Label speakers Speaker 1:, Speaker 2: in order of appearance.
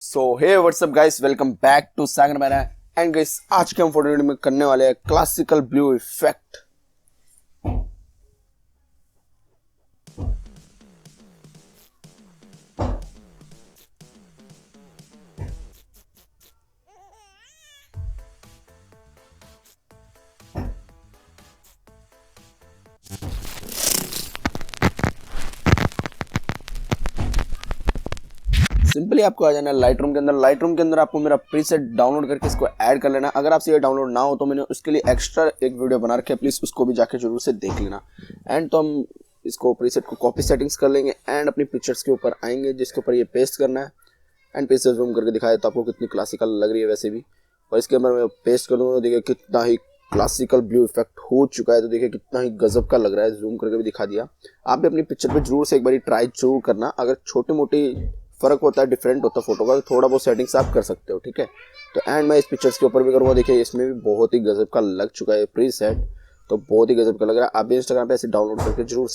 Speaker 1: So hey what's up guys, welcome back to Sagar Mehra. And guys, आज के हम फोटो में करने वाले हैं क्लासिकल ब्लू इफेक्ट। सिंपली आपको आ जाना है लाइटरूम के अंदर। लाइटरूम के अंदर आपको मेरा प्रीसेट डाउनलोड करके इसको ऐड कर लेना। अगर आपसे ये डाउनलोड ना हो तो मैंने उसके लिए एक्स्ट्रा एक वीडियो बना रखी है, प्लीज उसको भी जाके जरूर से देख लेना। एंड तो हम इसको प्रीसेट को कॉपी सेटिंग्स कर लेंगे एंड अपनी पिक्चर्स के ऊपर आएंगे जिसके ऊपर ये पेस्ट करना है। एंड पेज से जूम करके दिखाया तो आपको कितनी क्लासिकल लग रही है वैसे भी। और इसके अंदर मैं पेस्ट करूँगा, देखिए कितना ही क्लासिकल ब्लू इफेक्ट हो चुका है। तो देखिए कितना ही गजब का लग रहा है, जूम करके भी दिखा दिया। आप भी अपनी पिक्चर पे जरूर से एक बार ट्राई जरूर करना। अगर छोटी मोटी फर्क होता है, डिफरेंट होता है फोटो का, तो थोड़ा बहुत सेटिंग्स आप कर सकते हो, ठीक है। तो एंड मैं इस पिक्चर्स के ऊपर भी करूँगा। देखिए इसमें भी बहुत ही गजब का लग चुका है प्री सेट, तो बहुत ही गजब का लग रहा है। आप भी इंस्टाग्राम पे ऐसे डाउनलोड करके जरूर